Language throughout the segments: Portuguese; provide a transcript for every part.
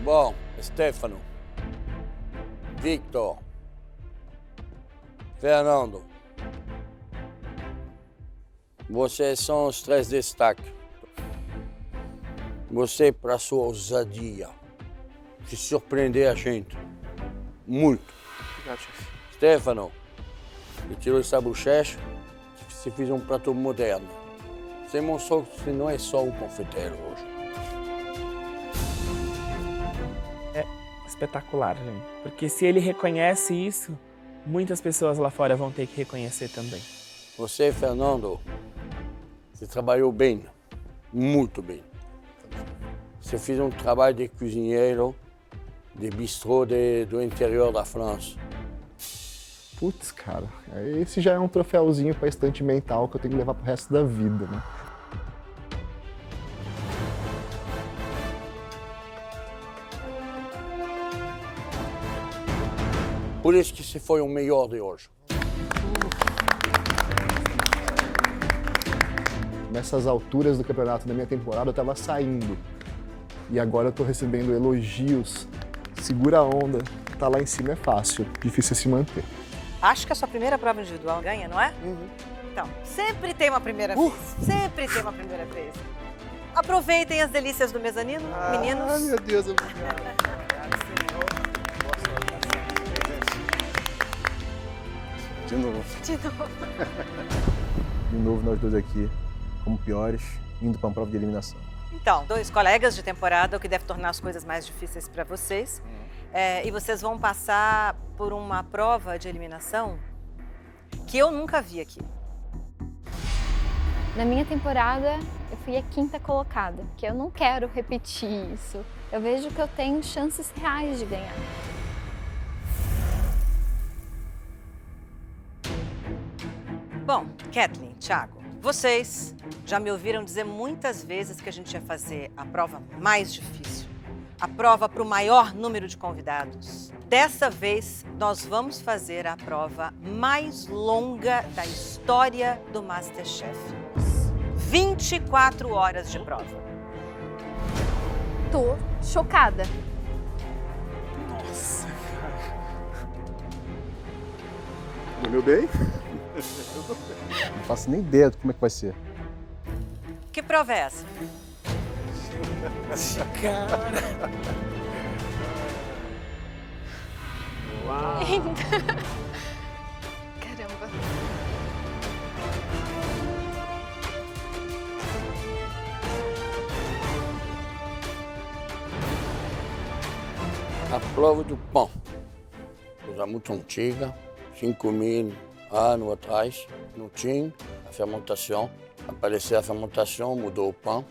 Bom, Stefano, Victor, Fernando, vocês são os 3 destaques. Você, para sua ousadia, de surpreender a gente. Muito. Obrigado, chefe. Stefano, você tirou essa bochecha, você fez um prato moderno. Você mostrou que você não é só um confeiteiro hoje. É espetacular, gente. Porque se ele reconhece isso, muitas pessoas lá fora vão ter que reconhecer também. Você, Fernando, você trabalhou bem, muito bem. Você fez um trabalho de cozinheiro, de bistrô do interior da França. Putz, cara, esse já é um troféuzinho pra estante mental que eu tenho que levar pro resto da vida, né? Por isso que você foi o melhor de hoje. Nessas alturas do campeonato da minha temporada, eu tava saindo. E agora eu tô recebendo elogios. Segura a onda, tá lá em cima é fácil, difícil se manter. Acho que a sua primeira prova individual ganha, não é? Então, sempre tem uma primeira vez. Sempre tem uma primeira vez. Aproveitem as delícias do mezanino, meninos. Ai, meu Deus, obrigado. De novo. De novo. De novo nós dois aqui, como piores, indo para uma prova de eliminação. Então, 2 colegas de temporada, o que deve tornar as coisas mais difíceis para vocês. E vocês vão passar por uma prova de eliminação que eu nunca vi aqui. Na minha temporada, eu fui a 5ª colocada, que eu não quero repetir isso. Eu vejo que eu tenho chances reais de ganhar. Bom, Kathleen, Thiago, vocês já me ouviram dizer muitas vezes que a gente ia fazer a prova mais difícil. A prova para o maior número de convidados. Dessa vez, nós vamos fazer a prova mais longa da história do MasterChef. 24 horas de prova. Tô chocada. Nossa, cara. Dormiu bem? Não faço nem ideia de como é que vai ser. Que prova é essa? Cara. Uau. Caramba. A prova do pão. Coisa muito antiga, 5.000 anos atrás. Não tinha a fermentação. Apareceu a fermentação, mudou o pão.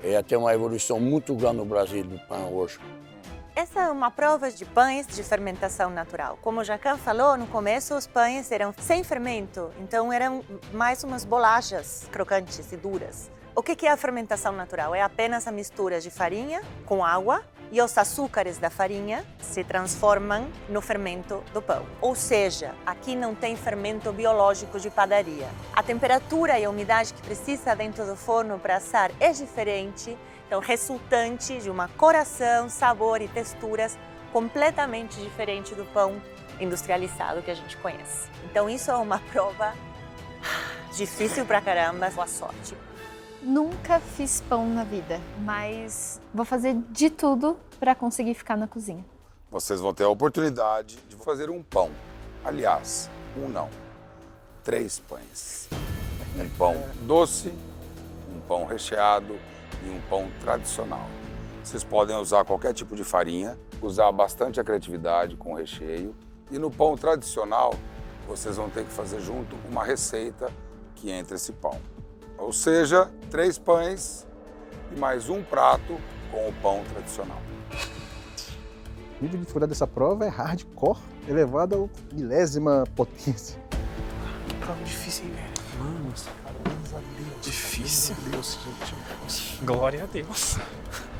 E até uma evolução muito grande no Brasil do pão hoje. Essa é uma prova de pães de fermentação natural. Como o Jacan falou, no começo os pães eram sem fermento, então eram mais umas bolachas crocantes e duras. O que é a fermentação natural? É apenas a mistura de farinha com água e os açúcares da farinha se transformam no fermento do pão. Ou seja, aqui não tem fermento biológico de padaria. A temperatura e a umidade que precisa dentro do forno para assar é diferente, então resultante de uma coração, sabor e texturas completamente diferente do pão industrializado que a gente conhece. Então isso é uma prova difícil pra caramba, boa sorte. Nunca fiz pão na vida, mas vou fazer de tudo para conseguir ficar na cozinha. Vocês vão ter a oportunidade de fazer um pão. Aliás, um não. 3 pães. Um pão doce, um pão recheado e um pão tradicional. Vocês podem usar qualquer tipo de farinha, usar bastante a criatividade com o recheio. E no pão tradicional, vocês vão ter que fazer junto uma receita que entre esse pão. Ou seja, 3 pães e mais um prato com o pão tradicional. O nível de dificuldade dessa prova é hardcore, elevado ao milésima potência. Que prova difícil, hein, velho? Mano, parabéns a Deus. Difícil. Parabéns a Deus, gente. Glória a Deus.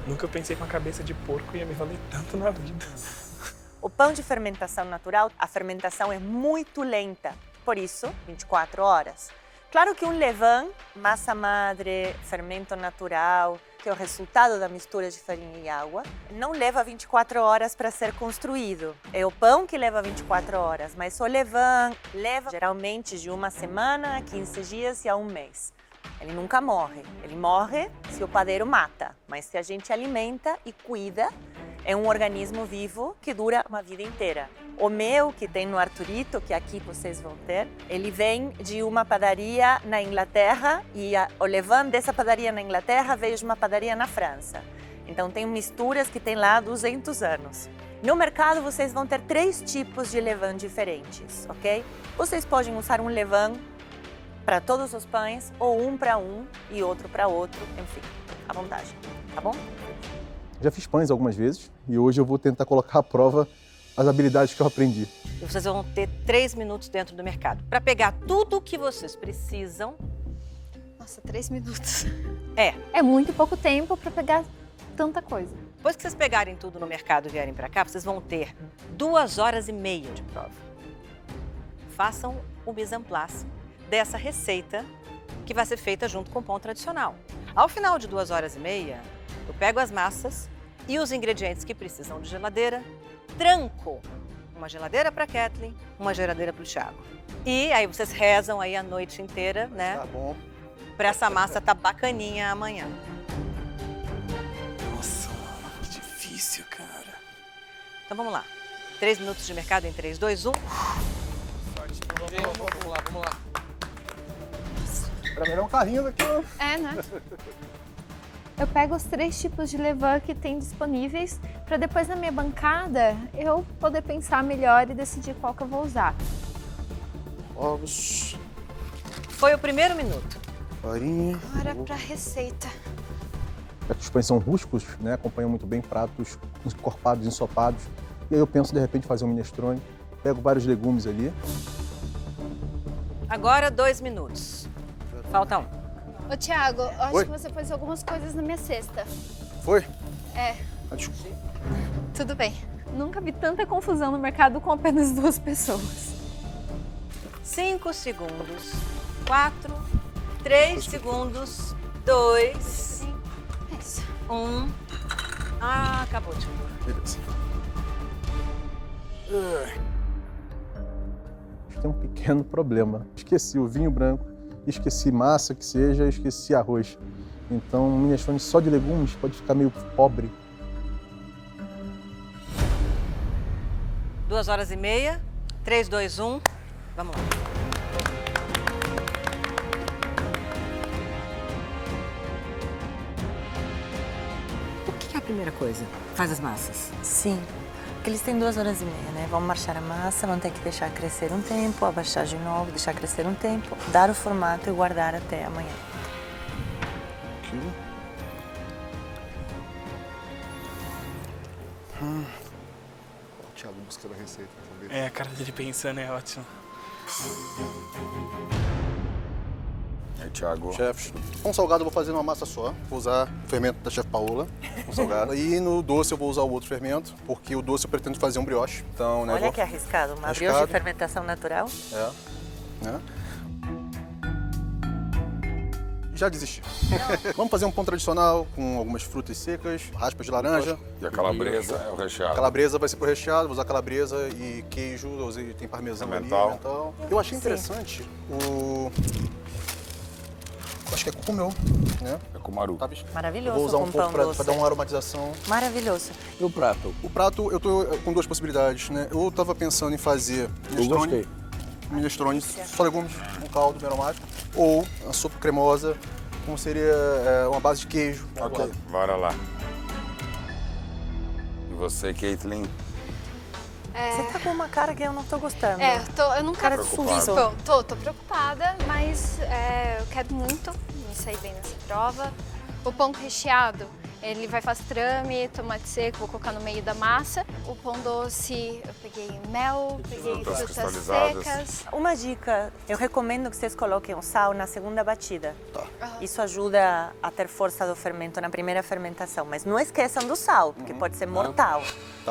Nunca pensei que uma cabeça de porco ia me valer tanto na vida. O pão de fermentação natural, a fermentação é muito lenta, por isso 24 horas. Claro que um levain, massa madre, fermento natural, que é o resultado da mistura de farinha e água, não leva 24 horas para ser construído. É o pão que leva 24 horas, mas o levain leva geralmente de uma semana a 15 dias e a um mês. Ele nunca morre. Ele morre se o padeiro mata, mas se a gente alimenta e cuida, é um organismo vivo que dura uma vida inteira. O meu, que tem no Arturito, que aqui vocês vão ter, ele vem de uma padaria na Inglaterra e o levain dessa padaria na Inglaterra veio de uma padaria na França. Então tem misturas que tem lá há 200 anos. No mercado vocês vão ter 3 tipos de levain diferentes, ok? Vocês podem usar um levain para todos os pães ou um para um e outro para outro, enfim, à vontade, tá bom? Já fiz pães algumas vezes e hoje eu vou tentar colocar à prova as habilidades que eu aprendi. E vocês vão ter 3 minutos dentro do mercado para pegar tudo o que vocês precisam. Nossa, 3 minutos. É muito pouco tempo para pegar tanta coisa. Depois que vocês pegarem tudo no mercado e vierem para cá, vocês vão ter 2 horas e meia de prova. Façam o mise en place dessa receita que vai ser feita junto com o pão tradicional. Ao final de 2 horas e meia, eu pego as massas e os ingredientes que precisam de geladeira, tranco uma geladeira para Kathleen, uma geladeira para o Thiago. E aí vocês rezam aí a noite inteira, né? Tá bom. Para essa massa tá bacaninha amanhã. Nossa, que difícil, cara. Então vamos lá. 3 minutos de mercado em 3, 2, 1. Vamos lá. Pra melhor um carrinho daqui, ó. É, né? Eu pego os 3 tipos de levain que tem disponíveis para depois na minha bancada eu poder pensar melhor e decidir qual que eu vou usar. Ovos, Foi o primeiro minuto. farinha. Bora pra receita. Os pães são rústicos, né? Acompanham muito bem pratos encorpados, ensopados. E aí eu penso, de repente, fazer um minestrone. Pego vários legumes ali. Agora 2 minutos. Falta 1. Ô, Thiago, eu acho Oi? que você pôs algumas coisas na minha cesta. Foi? É, Ah, desculpa. tudo bem. Nunca vi tanta confusão no mercado com apenas 2 pessoas. 5 segundos. 4, 3 segundos. 2, É isso. 1. Ah, acabou, Thiago. Beleza. Tem um pequeno problema. Esqueci o vinho branco, esqueci massa que seja, esqueci arroz. Então, um minestrone só de legumes pode ficar meio pobre. 2 horas e meia. 3, 2, 1. Vamos lá. O que é a primeira coisa? Faz as massas. Sim, porque eles têm 2 horas e meia, né? Vão marchar a massa, vão ter que deixar crescer um tempo, abaixar de novo, deixar crescer um tempo, dar o formato e guardar até amanhã. Aqui. O Thiago buscando a receita. Vamos ver. É, a cara dele pensando é ótimo. Aí, Thiago. Chefes, um salgado eu vou fazer numa massa só. Vou usar o fermento da Chef Paola, um salgado. E no doce eu vou usar o outro fermento, porque o doce eu pretendo fazer um brioche. Então, né, Olha vou... que arriscado, uma Arriscado. brioche de fermentação natural. É. Né? Já desisti. Vamos fazer um pão tradicional com algumas frutas secas, raspas de laranja. E a calabresa é o recheado. Calabresa vai ser pro recheado, vou usar calabresa e queijo, eu usei, tem parmesão ali, Pimental. pimental. Eu achei interessante o... Acho que é cúrcuma, né? É kumaru. Tá visto? Maravilhoso, Eu vou usar com um pão pouco pra doce. dar uma aromatização. Maravilhoso. E o prato? O prato, eu tô com 2 possibilidades, né? Eu tava pensando em fazer Eu gostei. minestrone, só legumes, um caldo bem aromático, ou a sopa cremosa, como seria uma base de queijo. Ok, bora lá. E você, Kathleen? Você tá com uma cara que eu não tô gostando. Eu nunca Cara de fiz susto. pão. Tô preocupada, mas eu quero muito me sair bem nessa prova. O pão recheado, Ele vai pastrame, tomate seco, vou colocar no meio da massa. O pão doce, eu peguei mel, peguei frutas secas. Uma dica, eu recomendo que vocês coloquem o sal na segunda batida. Isso ajuda a ter força do fermento na primeira fermentação, mas não esqueçam do sal, porque pode ser mortal.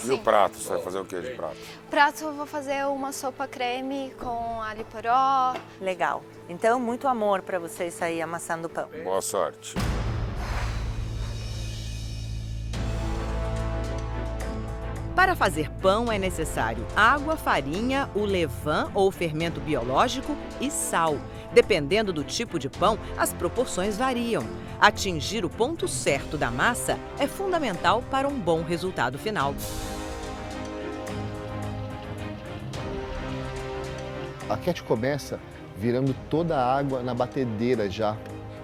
E o prato? Você vai fazer o que de prato? Prato, eu vou fazer uma sopa creme com alho poró. Legal. Então, muito amor para vocês aí amassando o pão. Boa sorte. Para fazer pão é necessário água, farinha, o levain ou fermento biológico e sal. Dependendo do tipo de pão, as proporções variam. Atingir o ponto certo da massa é fundamental para um bom resultado final. A Cat começa virando toda a água na batedeira já.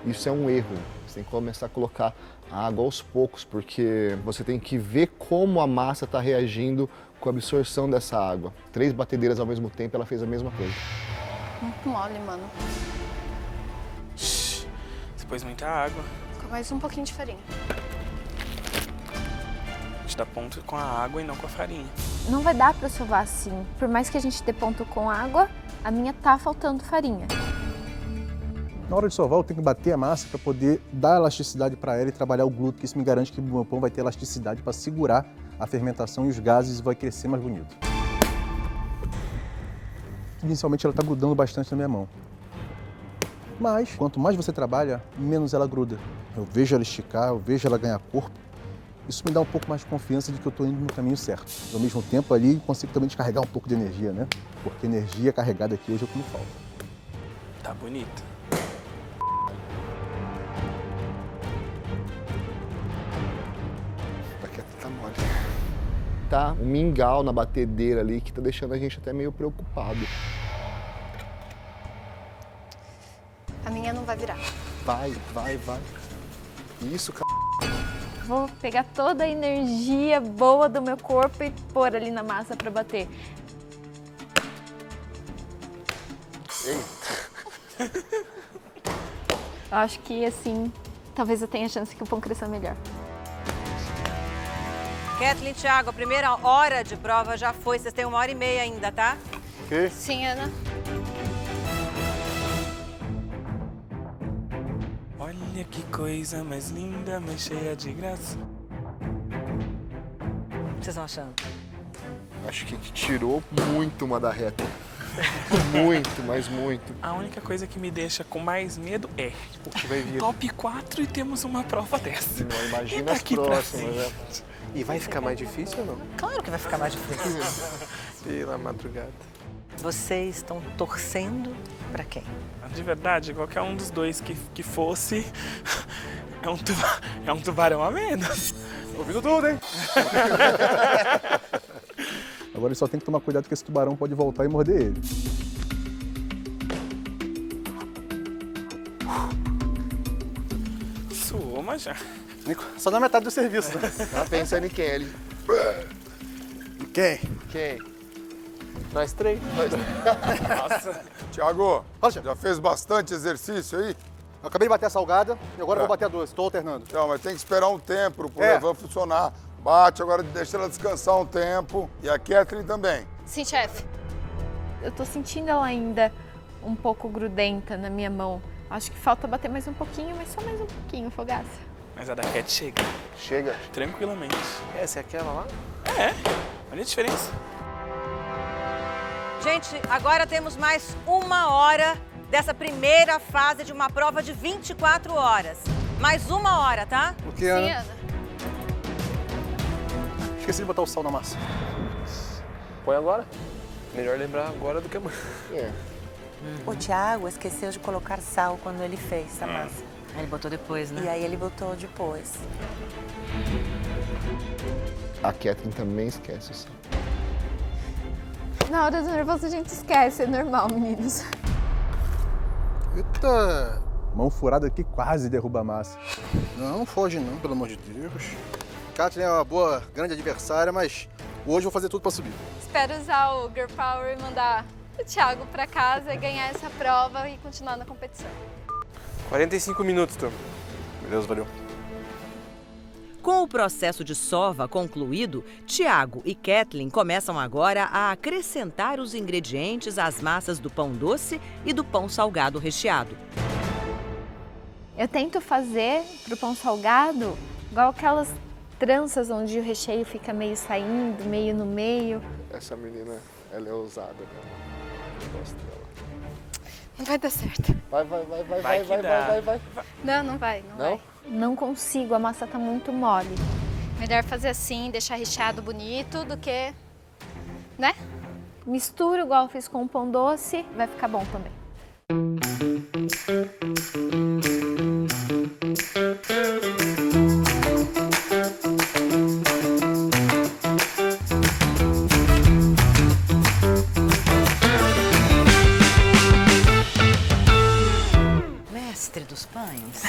Isso é um erro. Você tem que começar a colocar a água aos poucos, porque você tem que ver como a massa está reagindo com a absorção dessa água. 3 batedeiras ao mesmo tempo, ela fez a mesma coisa. Muito mole, mano. Você pôs muita água. Com mais um pouquinho de farinha. A gente dá ponto com a água e não com a farinha. Não vai dar pra sovar assim. Por mais que a gente dê ponto com água, a minha tá faltando farinha. Na hora de sovar, eu tenho que bater a massa para poder dar elasticidade para ela e trabalhar o glúten, que isso me garante que o meu pão vai ter elasticidade para segurar a fermentação e os gases e vai crescer mais bonito. Inicialmente ela está grudando bastante na minha mão. Mas, quanto mais você trabalha, menos ela gruda. Eu vejo ela esticar, eu vejo ela ganhar corpo. Isso me dá um pouco mais de confiança de que eu estou indo no caminho certo. Ao mesmo tempo ali, consigo também descarregar um pouco de energia, né? Porque energia carregada aqui hoje é o que me falta. Tá bonito. Tá mole. Tá um mingau na batedeira ali que tá deixando a gente até meio preocupado. A minha não vai virar. Vai. Isso, cara. Vou pegar toda a energia boa do meu corpo e pôr ali na massa pra bater. Eita. Eu acho que assim, talvez eu tenha chance que o pão cresça melhor. Kathleen, Thiago, a primeira hora de prova já foi. Vocês têm 1h30 ainda, tá? Ok. Sim, Ana. Olha que coisa mais linda, mais cheia de graça. O que vocês estão achando? Acho que tirou muito uma da reta. Muito, mas muito. A única coisa que me deixa com mais medo é O que vai vir? top 4 e temos uma prova dessa. Não, imagina E as daqui pra próximas, né? E vai ficar mais difícil ou não? Claro que vai ficar mais difícil. Pela madrugada. Vocês estão torcendo pra quem? De verdade, qualquer um dos dois que fosse é um tubarão a menos. Ouvindo tudo, hein? Agora ele só tem que tomar cuidado que esse tubarão pode voltar e morder ele. Suou, mas já. Nico, só na metade do serviço. Né? Tá pensando em quem ali? Quem? Quem? Nós três. Nossa. Tiago, Fala, chefe. já fez bastante exercício aí? Eu acabei de bater a salgada e agora eu vou bater a doce. Estou alternando. Então, mas tem que esperar um tempo pro É. levain funcionar. Bate, agora deixa ela descansar um tempo. E a Kathleen também. Sim, chefe. Eu tô sentindo ela ainda um pouco grudenta na minha mão. Acho que falta bater mais um pouquinho, mas só mais um pouquinho, Fogaça. Mas a da Cat chega, Chega. tranquilamente. Essa é aquela lá? É, olha a diferença. Gente, agora temos mais 1 hora dessa primeira fase de uma prova de 24 horas. Mais 1 hora, tá? O que, Sim, Ana? Ana. Esqueci de botar o sal na massa. Põe agora. Melhor lembrar agora do que amanhã. É. O Thiago esqueceu de colocar sal quando ele fez a massa. Ele botou depois, E né? aí ele botou depois. A Kathleen também esquece isso. Na hora do nervoso a gente esquece, é normal, meninos. Eita! Mão furada aqui quase derruba a massa. Não foge não, pelo amor de Deus. Kathleen é uma boa, grande adversária, mas hoje eu vou fazer tudo pra subir. Espero usar o Girl Power e mandar o Thiago pra casa e ganhar essa prova e continuar na competição. 45 minutos, turma. Beleza, valeu. Com o processo de sova concluído, Tiago e Kathleen começam agora a acrescentar os ingredientes às massas do pão doce e do pão salgado recheado. Eu tento fazer pro pão salgado igual aquelas tranças onde o recheio fica meio saindo, meio no meio. Essa menina, ela é ousada, cara. Eu gosto dela. Não vai dar certo. Vai. Não vai. Não consigo, a massa tá muito mole. Melhor fazer assim, deixar recheado bonito do que, né? Misturo igual eu fiz com o pão doce, vai ficar bom também. Mestre dos pães.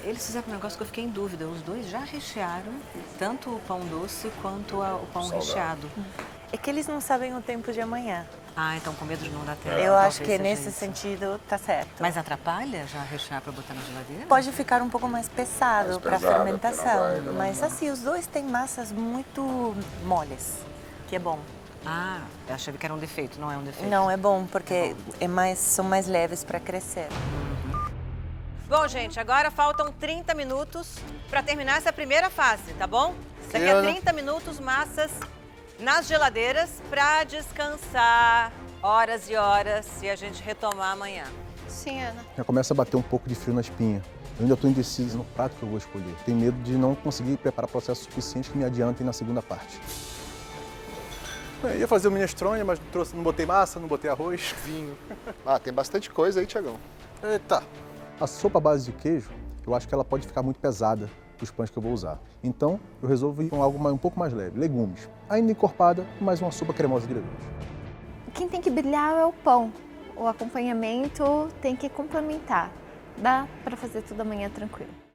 Eles fizeram um negócio que eu fiquei em dúvida. Os dois já rechearam tanto o pão doce quanto o pão recheado. É que eles não sabem o tempo de amanhã. Ah, então com medo de não dar tempo. Eu acho que seja nesse isso. sentido tá certo. Mas atrapalha já rechear para botar na geladeira? Pode ficar um pouco mais pesado para pesado, fermentação, porque não vai, mas assim, os dois têm massas muito moles, que é bom. Ah, eu achei que era um defeito, não é um defeito. Não, é bom, porque são mais leves para crescer. Bom, gente, agora faltam 30 minutos para terminar essa primeira fase, tá bom? Daqui a 30 minutos, massas nas geladeiras para descansar horas e horas e a gente retomar amanhã. Sim, Ana. Já começa a bater um pouco de frio na espinha. Eu ainda estou indeciso no prato que eu vou escolher. Tenho medo de não conseguir preparar processo suficiente que me adiantem na segunda parte. Eu ia fazer o minestrone, mas não botei massa, não botei arroz. Vinho. Ah, tem bastante coisa aí, Tiagão. Eita. A sopa à base de queijo, eu acho que ela pode ficar muito pesada para os pães que eu vou usar. Então, eu resolvo ir com algo um pouco mais leve, legumes. Ainda encorpada, mais uma sopa cremosa de legumes. Quem tem que brilhar é o pão. O acompanhamento tem que complementar. Dá para fazer tudo amanhã tranquilo.